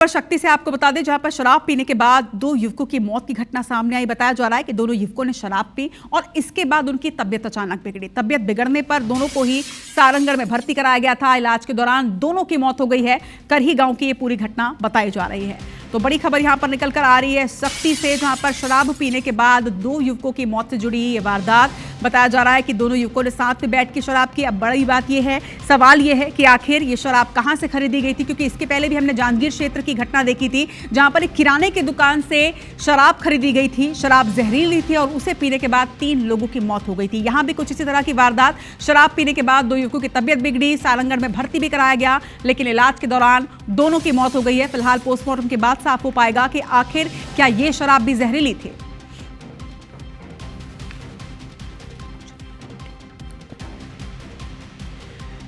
पर शक्ति से आपको बता दें, जहां पर शराब पीने के बाद दो युवकों की मौत की घटना सामने आई। बताया जा रहा है कि दोनों युवकों ने शराब पी और इसके बाद उनकी तबीयत अचानक बिगड़ी। तबीयत बिगड़ने पर दोनों को ही सारंगढ़ में भर्ती कराया गया था। इलाज के दौरान दोनों की मौत हो गई है। करही गांव की ये पूरी घटना बताई जा रही है। तो बड़ी खबर यहां पर निकल कर आ रही है शक्ति से, जहां पर शराब पीने के बाद दो युवकों की मौत से जुड़ी ये वारदात। बताया जा रहा है कि दोनों युवकों ने साथ में बैठ के शराब की। अब बड़ी बात यह है, सवाल यह है कि आखिर ये शराब कहां से खरीदी गई थी, क्योंकि इसके पहले भी हमने जांजगीर क्षेत्र की घटना देखी थी, जहां पर एक किराने की दुकान से शराब खरीदी गई थी। शराब जहरीली थी और उसे पीने के बाद 3 लोगों की मौत हो गई थी। यहां भी कुछ इसी तरह की वारदात। शराब पीने के बाद दो युवकों की तबीयत बिगड़ी, सारंगढ़ में भर्ती भी कराया गया, लेकिन इलाज के दौरान दोनों की मौत हो गई है। फिलहाल पोस्टमार्टम के बाद साफ हो पाएगा कि आखिर क्या ये शराब भी जहरीली थी।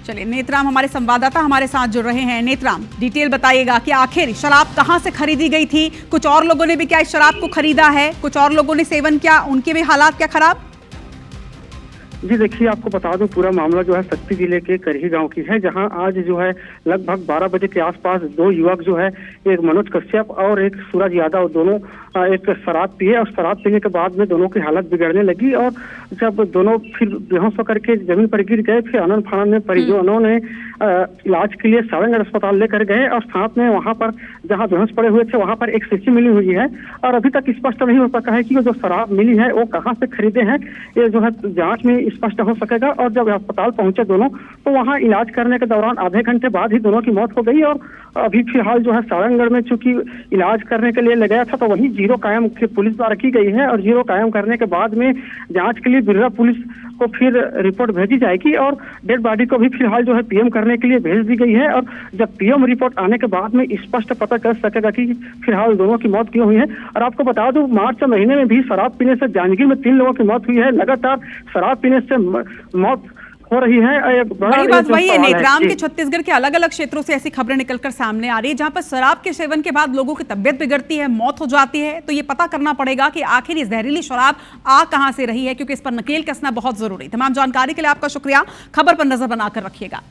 चलिए, नेत्राम हमारे संवाददाता हमारे साथ जुड़ रहे हैं। नेत्राम, डिटेल बताइएगा कि आखिर शराब कहां से खरीदी गई थी। कुछ और लोगों ने भी क्या इस शराब को खरीदा है, कुछ और लोगों ने सेवन किया, उनके भी हालात क्या खराब? जी देखिए, आपको बता दूं, पूरा मामला जो है शक्ति जिले के करही गांव की है, जहां आज जो है लगभग 12 बजे के आसपास दो युवक जो है, एक मनोज कश्यप और एक सूरज यादव, दोनों एक शराब पिए और शराब पीने के बाद में दोनों की हालत बिगड़ने लगी और जब दोनों फिर बेहोश होकर के जमीन पर गिर गए, फिर आनंद फानंद में परिजनों ने इलाज के लिए सारंगढ़ अस्पताल लेकर गए और साथ में वहां पर जहां बेहोश पड़े हुए थे वहां पर एक शीशी मिली हुई है और अभी तक स्पष्ट नहीं हो सका है कि जो शराब मिली है वो कहाँ से खरीदे हैं। ये जो है जांच में स्पष्ट हो सकेगा। और जब अस्पताल पहुंचे दोनों, तो वहां इलाज करने के दौरान आधे घंटे बाद ही दोनों की मौत हो गई और अभी फिलहाल जो है सारंगढ़ में चूंकि इलाज करने के लिए ले गया था, तो वहीं जीरो कायम पुलिस द्वारा की गई है और जीरो कायम करने के बाद में जांच के लिए बिरला पुलिस को फिर रिपोर्ट भेजी जाएगी और डेड बॉडी को भी फिलहाल जो है पीएम करने के लिए भेज दी गई है। और जब पीएम रिपोर्ट आने के बाद में स्पष्ट पता चल सकेगा कि फिलहाल दोनों की मौत क्यों हुई है। और आपको बता दूं, मार्च महीने में भी शराब पीने से जांजगीर में 3 लोगों की मौत हुई है। लगातार शराब पीने से मौत हो रही है। बड़ी बात वही है नेत्राम के छत्तीसगढ़ के अलग अलग क्षेत्रों से ऐसी खबरें निकलकर सामने आ रही है, जहां पर शराब के सेवन के बाद लोगों की तबीयत बिगड़ती है, मौत हो जाती है। तो ये पता करना पड़ेगा कि आखिर ये जहरीली शराब आ कहां से रही है, क्योंकि इस पर नकेल कसना बहुत जरूरी। तमाम जानकारी के लिए आपका शुक्रिया। खबर पर नजर बनाकर रखिएगा।